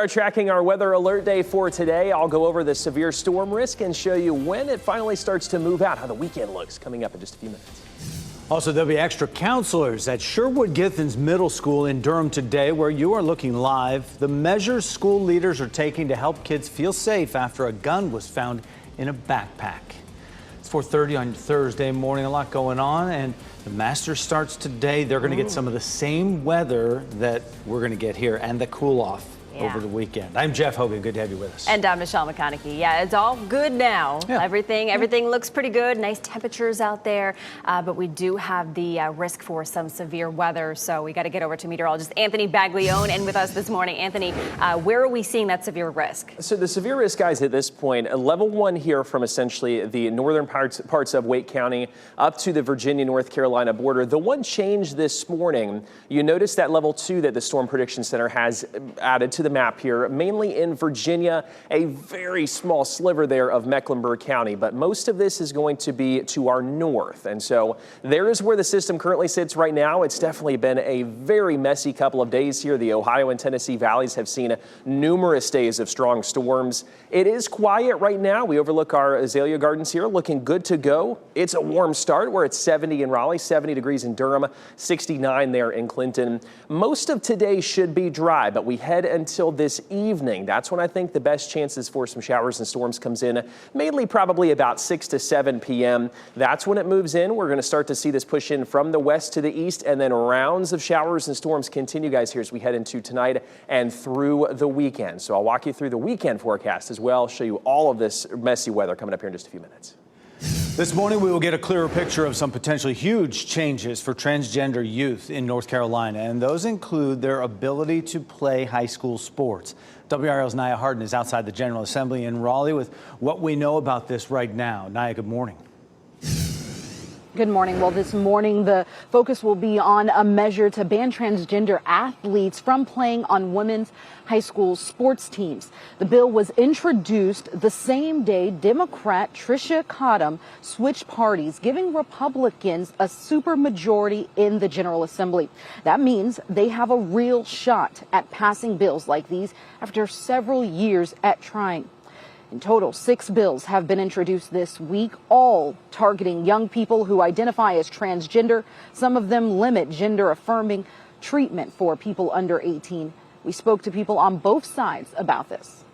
are tracking our weather alert day for today. I'll go over the severe storm risk and show you when it finally starts to move out, how the weekend looks coming up in just a few minutes. Also, there'll be extra counselors at Sherwood Githens Middle School in Durham today, where you are looking live. The measures school leaders are taking to help kids feel safe after a gun was found in a backpack. It's 4:30 on Thursday morning. A lot going on, and the Masters starts today. They're going to get some of the same weather that we're going to get here and the cool off over the weekend. I'm Jeff Hogan. Good to have you with us. And I'm Michelle McConaughey. Yeah, it's all good now. Yeah. Everything looks pretty good. Nice temperatures out there. But we do have the risk for some severe weather. So we got to get over to meteorologist Anthony Baglione and with us this morning. Anthony, where are we seeing that severe risk? So the severe risk, guys, at this point, level 1 here from essentially the northern parts of Wake County up to the Virginia-North Carolina border. The one change this morning, you notice that level 2 that the Storm Prediction Center has added to the map here, mainly in Virginia, a very small sliver there of Mecklenburg County, but most of this is going to be to our north. And so there is where the system currently sits right now. It's definitely been a very messy couple of days here. The Ohio and Tennessee valleys have seen numerous days of strong storms. It is quiet right now. We overlook our azalea gardens here, looking good to go. It's a warm start. We're at 70 in Raleigh, 70 degrees in Durham, 69 there in Clinton. Most of today should be dry, but we head until this evening. That's when I think the best chances for some showers and storms comes in, mainly probably about 6 to 7 p.m. That's when it moves in. We're going to start to see this push in from the west to the east, and then rounds of showers and storms continue, guys, here as we head into tonight and through the weekend. So I'll walk you through the weekend forecast as well, show you all of this messy weather coming up here in just a few minutes. This morning, we will get a clearer picture of some potentially huge changes for transgender youth in North Carolina, and those include their ability to play high school sports. WRAL's Nia Harden is outside the General Assembly in Raleigh with what we know about this right now. Nia, good morning. Good morning. Well, this morning, the focus will be on a measure to ban transgender athletes from playing on women's high school sports teams. The bill was introduced the same day Democrat Tricia Cottom switched parties, giving Republicans a supermajority in the General Assembly. That means they have a real shot at passing bills like these after several years at trying. In total, 6 bills have been introduced this week, all targeting young people who identify as transgender. Some of them limit gender-affirming treatment for people under 18. We spoke to people on both sides about this.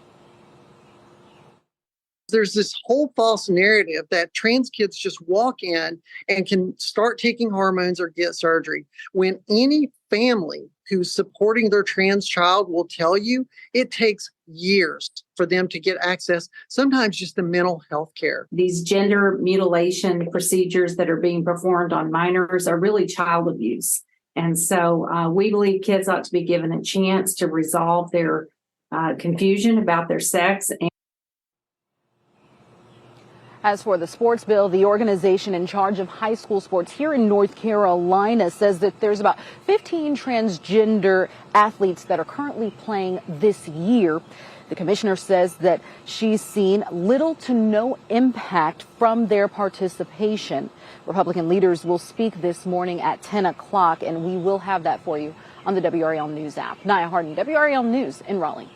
There's this whole false narrative that trans kids just walk in and can start taking hormones or get surgery, when any family who's supporting their trans child will tell you it takes years for them to get access, sometimes just the mental health care. These gender mutilation procedures that are being performed on minors are really child abuse. And so we believe kids ought to be given a chance to resolve their confusion about their sex. As for the sports bill, the organization in charge of high school sports here in North Carolina says that there's about 15 transgender athletes that are currently playing this year. The commissioner says that she's seen little to no impact from their participation. Republican leaders will speak this morning at 10 o'clock, and we will have that for you on the WRAL News app. Nia Harden, WRAL News in Raleigh.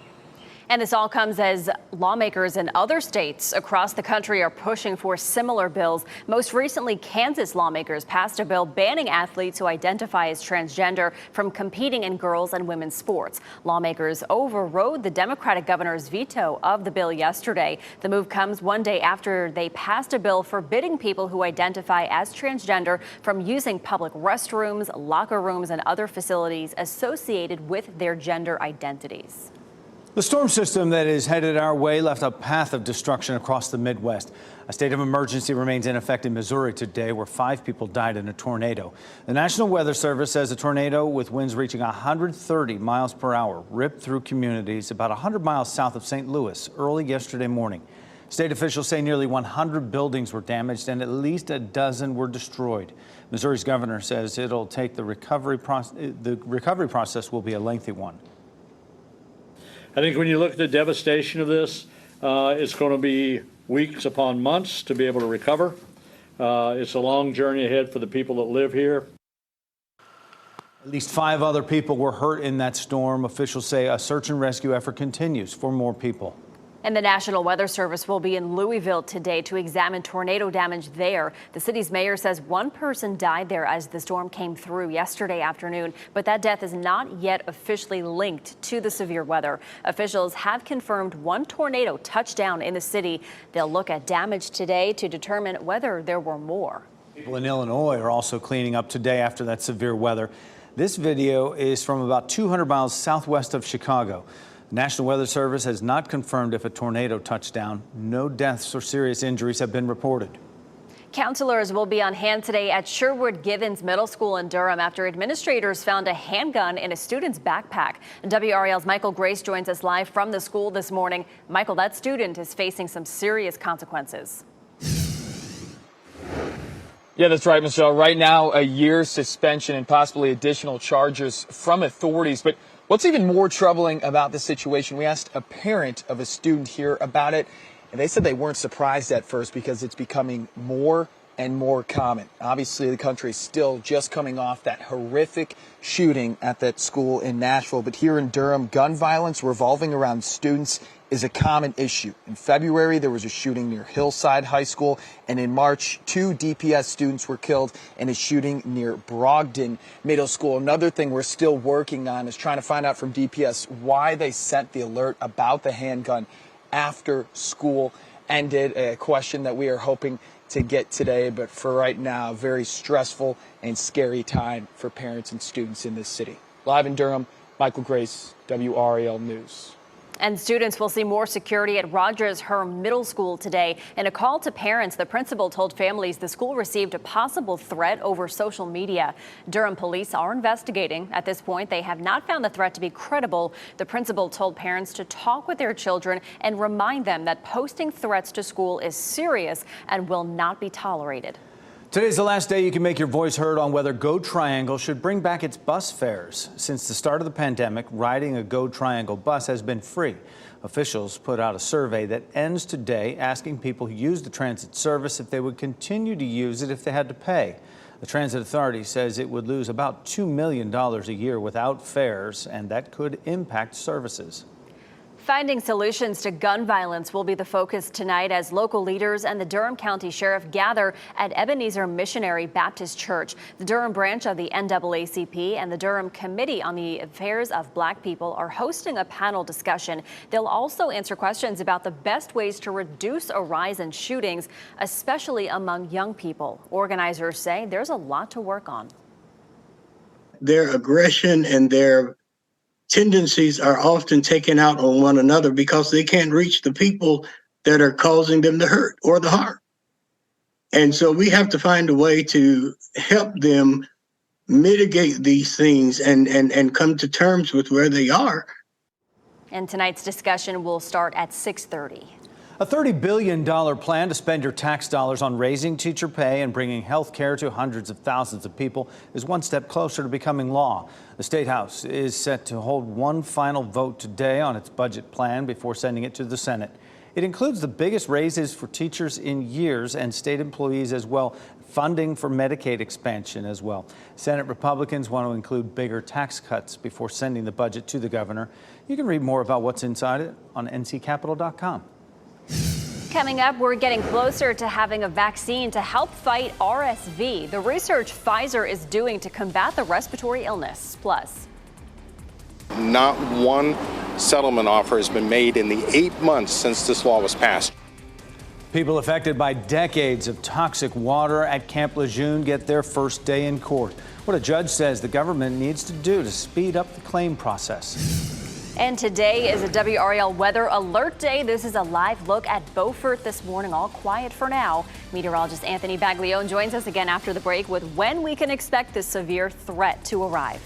And this all comes as lawmakers in other states across the country are pushing for similar bills. Most recently, Kansas lawmakers passed a bill banning athletes who identify as transgender from competing in girls' and women's sports. Lawmakers overrode the Democratic governor's veto of the bill yesterday. The move comes one day after they passed a bill forbidding people who identify as transgender from using public restrooms, locker rooms, and other facilities associated with their gender identities. The storm system that is headed our way left a path of destruction across the Midwest. A state of emergency remains in effect in Missouri today, where 5 people died in a tornado. The National Weather Service says a tornado with winds reaching 130 miles per hour ripped through communities about 100 miles south of St. Louis early yesterday morning. State officials say nearly 100 buildings were damaged and at least a dozen were destroyed. Missouri's governor says it'll take the recovery process will be a lengthy one. I think when you look at the devastation of this, it's going to be weeks upon months to be able to recover. It's a long journey ahead for the people that live here. At least 5 other people were hurt in that storm. Officials say a search and rescue effort continues for more people. And the National Weather Service will be in Louisville today to examine tornado damage there. The city's mayor says one person died there as the storm came through yesterday afternoon, but that death is not yet officially linked to the severe weather. Officials have confirmed one tornado touched down in the city. They'll look at damage today to determine whether there were more. People in Illinois are also cleaning up today after that severe weather. This video is from about 200 miles southwest of Chicago. The National Weather Service has not confirmed if a tornado touched down. No deaths or serious injuries have been reported. Counselors will be on hand today at Sherwood Givens Middle School in Durham after administrators found a handgun in a student's backpack. WRAL's Michael Grace joins us live from the school this morning. Michael, that student is facing some serious consequences. Yeah, that's right, Michelle. Right now, a year's suspension and possibly additional charges from authorities. But what's even more troubling about this situation, we asked a parent of a student here about it, and they said they weren't surprised at first because it's becoming more and more common. Obviously, the country is still just coming off that horrific shooting at that school in Nashville. But here in Durham, gun violence revolving around students is a common issue. In February, there was a shooting near Hillside High School, and in March, 2 DPS students were killed in a shooting near Brogdon Middle School. Another thing we're still working on is trying to find out from DPS why they sent the alert about the handgun after school ended, a question that we are hoping to get today. But for right now, very stressful and scary time for parents and students in this city. Live in Durham, Michael Grace, WRAL News. And students will see more security at Rogers Herm Middle School today. In a call to parents, the principal told families the school received a possible threat over social media. Durham police are investigating. At this point, they have not found the threat to be credible. The principal told parents to talk with their children and remind them that posting threats to school is serious and will not be tolerated. Today's the last day you can make your voice heard on whether Go Triangle should bring back its bus fares. Since the start of the pandemic, riding a Go Triangle bus has been free. Officials put out a survey that ends today asking people who use the transit service if they would continue to use it if they had to pay. The Transit Authority says it would lose about $2 million a year without fares, and that could impact services. Finding solutions to gun violence will be the focus tonight as local leaders and the Durham County Sheriff gather at Ebenezer Missionary Baptist Church. The Durham branch of the NAACP and the Durham Committee on the Affairs of Black People are hosting a panel discussion. They'll also answer questions about the best ways to reduce a rise in shootings, especially among young people. Organizers say there's a lot to work on. Their aggression and their tendencies are often taken out on one another because they can't reach the people that are causing them the hurt or the harm. And so we have to find a way to help them mitigate these things and come to terms with where they are. And tonight's discussion will start at 6:30. A $30 billion plan to spend your tax dollars on raising teacher pay and bringing health care to hundreds of thousands of people is one step closer to becoming law. The State House is set to hold one final vote today on its budget plan before sending it to the Senate. It includes the biggest raises for teachers in years and state employees as well, funding for Medicaid expansion as well. Senate Republicans want to include bigger tax cuts before sending the budget to the governor. You can read more about what's inside it on nccapital.com. Coming up, we're getting closer to having a vaccine to help fight RSV, the research Pfizer is doing to combat the respiratory illness. Plus, not one settlement offer has been made in the 8 months since this law was passed. People affected by decades of toxic water at Camp Lejeune get their first day in court. What a judge says the government needs to do to speed up the claim process. And today is a WRAL weather alert day. This is a live look at Beaufort this morning, all quiet for now. Meteorologist Anthony Baglione joins us again after the break with when we can expect this severe threat to arrive.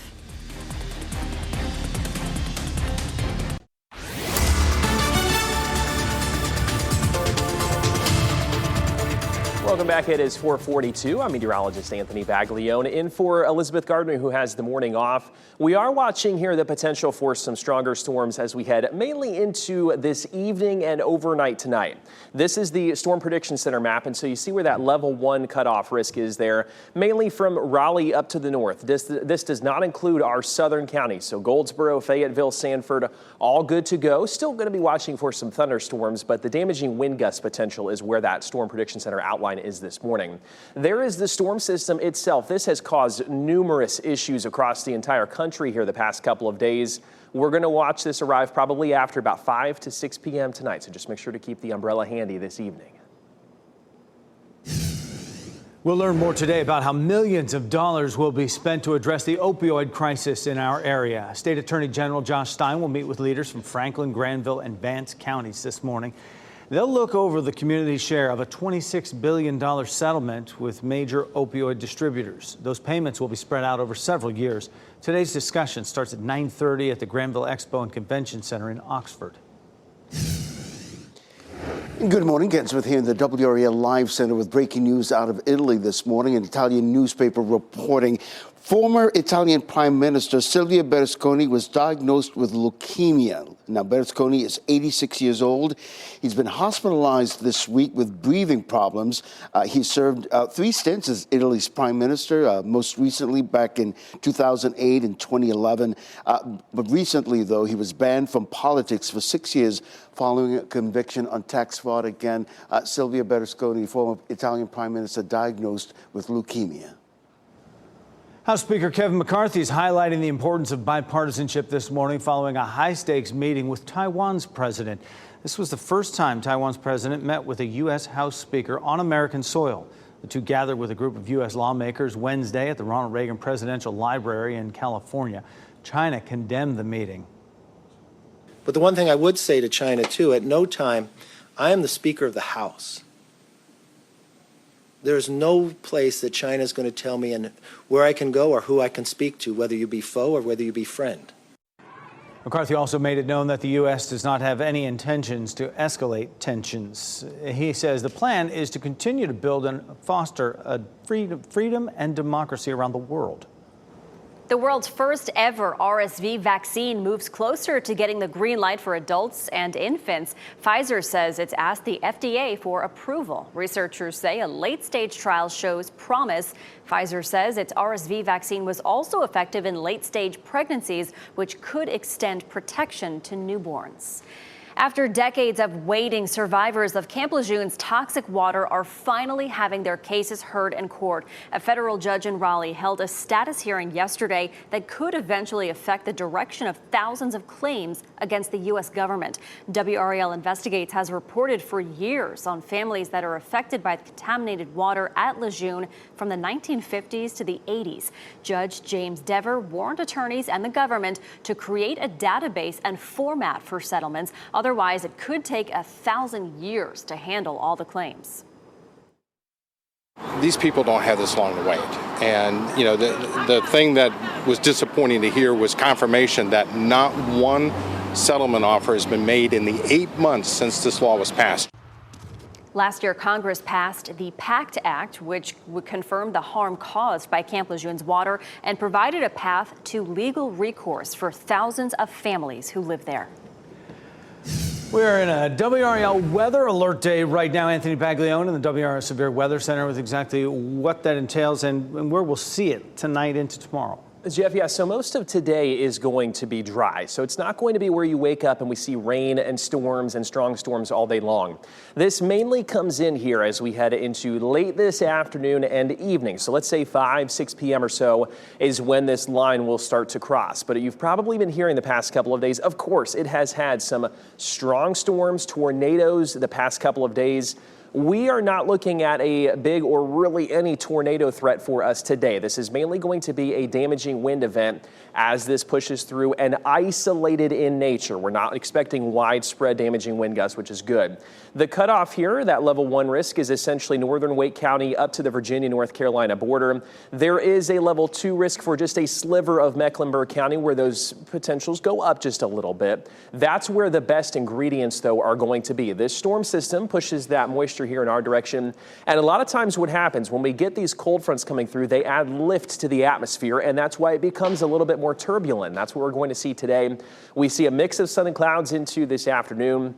Well, Welcome back. It is 4:42. I'm meteorologist Anthony Baglione in for Elizabeth Gardner, who has the morning off. We are watching here the potential for some stronger storms as we head mainly into this evening and overnight tonight. This is the Storm Prediction Center map, and so you see where that level 1 cutoff risk is there, mainly from Raleigh up to the north. This does not include our southern counties, so Goldsboro, Fayetteville, Sanford, all good to go. Still going to be watching for some thunderstorms, but the damaging wind gust potential is where that Storm Prediction Center outline is this morning. There is the storm system itself. This has caused numerous issues across the entire country here the past couple of days. We're going to watch this arrive probably after about 5 to 6 p.m. tonight, so just make sure to keep the umbrella handy this evening. We'll learn more today about how millions of dollars will be spent to address the opioid crisis in our area. State Attorney General Josh Stein will meet with leaders from Franklin, Granville, and Vance counties this morning. They'll look over the community's share of a $26 billion settlement with major opioid distributors. Those payments will be spread out over several years. Today's discussion starts at 9:30 at the Granville Expo and Convention Center in Oxford. Good morning. Ken Smith here in the WRAL Live Center with breaking news out of Italy this morning. An Italian newspaper reporting former Italian Prime Minister Silvio Berlusconi was diagnosed with leukemia. Now, Berlusconi is 86 years old. He's been hospitalized this week with breathing problems. He served 3 stints as Italy's prime minister, most recently back in 2008 and 2011. But recently, though, he was banned from politics for 6 years following a conviction on tax fraud. Again, Silvio Berlusconi, former Italian prime minister, diagnosed with leukemia. House Speaker Kevin McCarthy is highlighting the importance of bipartisanship this morning following a high-stakes meeting with Taiwan's president. This was the first time Taiwan's president met with a U.S. House Speaker on American soil. The two gathered with a group of U.S. lawmakers Wednesday at the Ronald Reagan Presidential Library in California. China condemned the meeting. But the one thing I would say to China, too, at no time, I am the Speaker of the House. There's no place that China is going to tell me and where I can go or who I can speak to, whether you be foe or whether you be friend. McCarthy also made it known that the U.S. does not have any intentions to escalate tensions. He says the plan is to continue to build and foster freedom and democracy around the world. The world's first ever RSV vaccine moves closer to getting the green light for adults and infants. Pfizer says it's asked the FDA for approval. Researchers say a late-stage trial shows promise. Pfizer says its RSV vaccine was also effective in late-stage pregnancies, which could extend protection to newborns. After decades of waiting, survivors of Camp Lejeune's toxic water are finally having their cases heard in court. A federal judge in Raleigh held a status hearing yesterday that could eventually affect the direction of thousands of claims against the U.S. government. WRAL Investigates has reported for years on families that are affected by contaminated water at Lejeune from the 1950s to the 80s. Judge James Dever warned attorneys and the government to create a database and format for settlements. Otherwise, it could take 1,000 years to handle all the claims. These people don't have this long to wait. And, you know, the thing that was disappointing to hear was confirmation that not one settlement offer has been made in the 8 months since this law was passed. Last year, Congress passed the PACT Act, which would confirm the harm caused by Camp Lejeune's water and provided a path to legal recourse for thousands of families who live there. We are in a WRAL weather alert day right now. Anthony Baglione in the WRAL Severe Weather Center with exactly what that entails and where we'll see it tonight into tomorrow. Jeff, yeah, so most of today is going to be dry. So it's not going to be where you wake up and we see rain and storms and strong storms all day long. This mainly comes in here as we head into late this afternoon and evening. So let's say 5, 6 p.m. or so is when this line will start to cross. But you've probably been hearing the past couple of days. Of course, it has had some strong storms, tornadoes the past couple of days. We are not looking at a big or really any tornado threat for us today. This is mainly going to be a damaging wind event as this pushes through and isolated in nature. We're not expecting widespread damaging wind gusts, which is good. The cutoff here, that level 1 risk, is essentially northern Wake County up to the Virginia-North Carolina border. There is a level 2 risk for just a sliver of Mecklenburg County where those potentials go up just a little bit. That's where the best ingredients, though, are going to be. This storm system pushes that moisture temperature here in our direction. And a lot of times what happens when we get these cold fronts coming through, they add lift to the atmosphere, and that's why it becomes a little bit more turbulent. That's what we're going to see today. We see a mix of sun and clouds into this afternoon.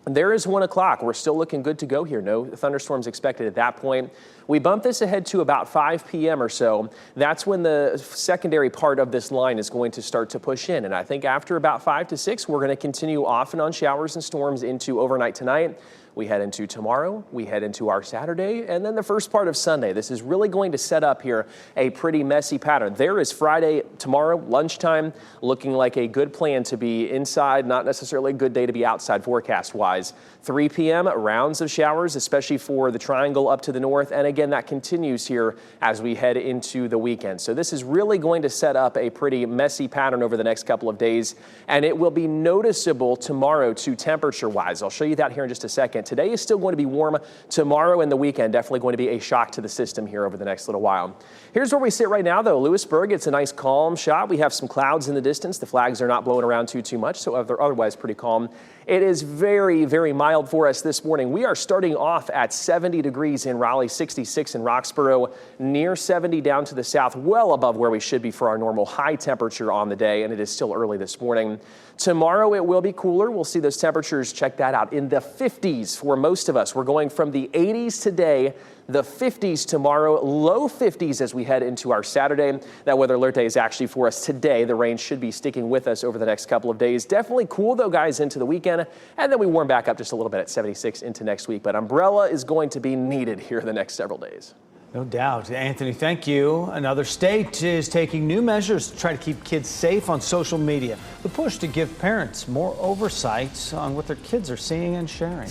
There is 1 o'clock. We're still looking good to go here. No thunderstorms expected at that point. We bump this ahead to about 5 p.m. or so. That's when the secondary part of this line is going to start to push in. And I think after about 5 to 6, we're going to continue off and on showers and storms into overnight tonight. We head into tomorrow, we head into our Saturday, and then the first part of Sunday. This is really going to set up here a pretty messy pattern. There is Friday, tomorrow, lunchtime, looking like a good plan to be inside, not necessarily a good day to be outside forecast-wise. 3 p.m., rounds of showers, especially for the triangle up to the north, and again, that continues here as we head into the weekend. So this is really going to set up a pretty messy pattern over the next couple of days, and it will be noticeable tomorrow too temperature-wise. I'll show you that here in just a second. Today is still going to be warm. Tomorrow and the weekend definitely going to be a shock to the system here over the next little while. Here's where we sit right now, though. Lewisburg, it's a nice calm shot. We have some clouds in the distance. The flags are not blowing around too much, so otherwise pretty calm. It is very, very mild for us this morning. We are starting off at 70 degrees in Raleigh, 66 in Roxborough, near 70 down to the south, well above where we should be for our normal high temperature on the day, and it is still early this morning. Tomorrow it will be cooler. We'll see those temperatures, check that out, in the 50s for most of us. We're going from the 80s today, the 50s tomorrow, low 50s as we head into our Saturday. That weather alert day is actually for us today. The rain should be sticking with us over the next couple of days. Definitely cool, though, guys, into the weekend. And then we warm back up just a little bit at 76 into next week. But umbrella is going to be needed here the next several days. No doubt. Anthony, thank you. Another state is taking new measures to try to keep kids safe on social media. The push to give parents more oversight on what their kids are seeing and sharing.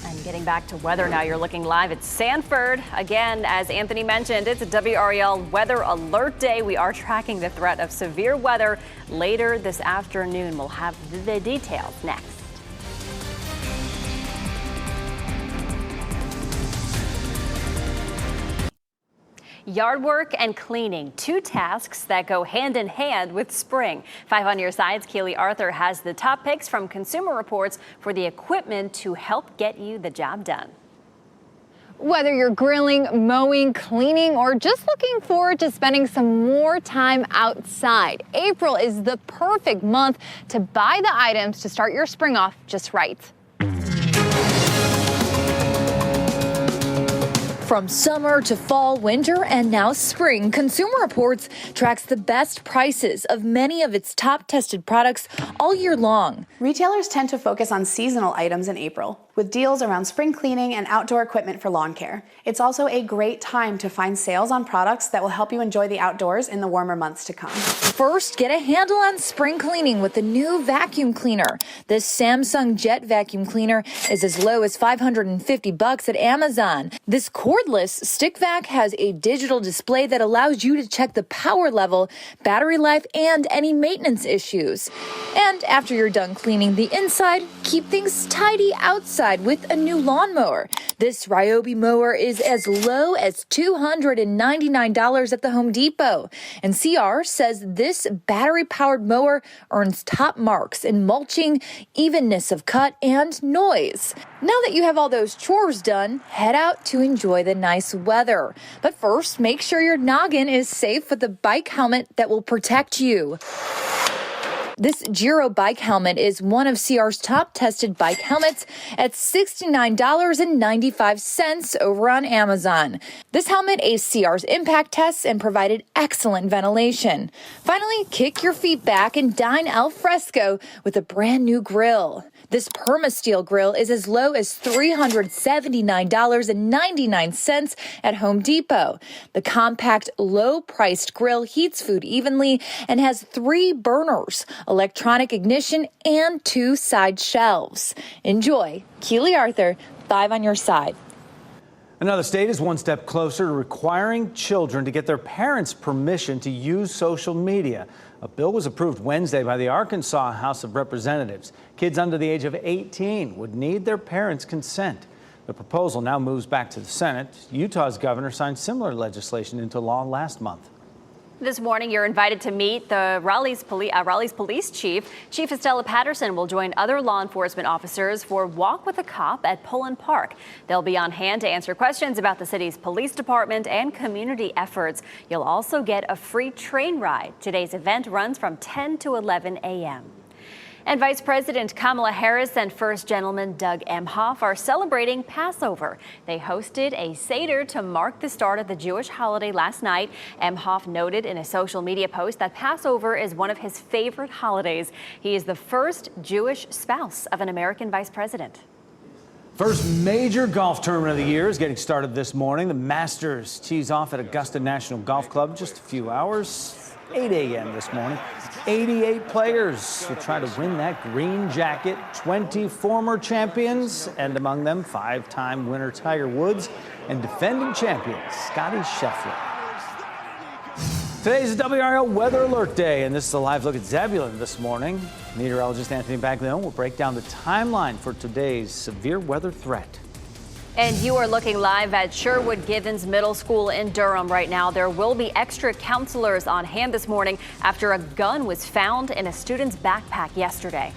And getting back to weather now, you're looking live at Sanford. Again, as Anthony mentioned, it's a WRAL weather alert day. We are tracking the threat of severe weather later this afternoon. We'll have the details next. Yard work and cleaning, two tasks that go hand in hand with spring. 5 on your sides, Keely Arthur has the top picks from Consumer Reports for the equipment to help get you the job done. Whether you're grilling, mowing, cleaning, or just looking forward to spending some more time outside, April is the perfect month to buy the items to start your spring off just right. From summer to fall, winter, and now spring, Consumer Reports tracks the best prices of many of its top tested products all year long. Retailers tend to focus on seasonal items in April, with deals around spring cleaning and outdoor equipment for lawn care. It's also a great time to find sales on products that will help you enjoy the outdoors in the warmer months to come. First, get a handle on spring cleaning with the new vacuum cleaner. This Samsung Jet vacuum cleaner is as low as $550 at Amazon. This cordless stick vac has a digital display that allows you to check the power level, battery life, and any maintenance issues. And after you're done cleaning the inside, keep things tidy outside with a new lawnmower. This Ryobi mower is as low as $299 at the Home Depot. And CR says this battery-powered mower earns top marks in mulching, evenness of cut, and noise. Now that you have all those chores done, head out to enjoy the nice weather. But first, make sure your noggin is safe with a bike helmet that will protect you. This Giro bike helmet is one of CR's top tested bike helmets at $69.95 over on Amazon. This helmet aced CR's impact tests and provided excellent ventilation. Finally, kick your feet back and dine al fresco with a brand new grill. This Permasteel grill is as low as $379.99 at Home Depot. The compact, low-priced grill heats food evenly and has 3 burners, electronic ignition, and 2 side shelves. Enjoy. Keely Arthur, 5 on your side. Another state is one step closer to requiring children to get their parents' permission to use social media. A bill was approved Wednesday by the Arkansas House of Representatives. Kids under the age of 18 would need their parents' consent. The proposal now moves back to the Senate. Utah's governor signed similar legislation into law last month. This morning, you're invited to meet the Raleigh's police chief. Chief Estella Patterson will join other law enforcement officers for Walk with a Cop at Pullen Park. They'll be on hand to answer questions about the city's police department and community efforts. You'll also get a free train ride. Today's event runs from 10 to 11 a.m. And Vice President Kamala Harris and First Gentleman Doug Emhoff are celebrating Passover. They hosted a Seder to mark the start of the Jewish holiday last night. Emhoff noted in a social media post that Passover is one of his favorite holidays. He is the first Jewish spouse of an American vice president. First major golf tournament of the year is getting started this morning. The Masters tees off at Augusta National Golf Club just a few hours, 8 a.m. this morning. 88 players will try to win that green jacket. 20 former champions, and among them, 5-time winner Tiger Woods and defending champion Scotty Scheffler. Today's a WRAL Weather Alert Day, and this is a live look at Zebulon this morning. Meteorologist Anthony Baglione will break down the timeline for today's severe weather threat. And you are looking live at Sherwood Givens Middle School in Durham right now. There will be extra counselors on hand this morning after a gun was found in a student's backpack yesterday.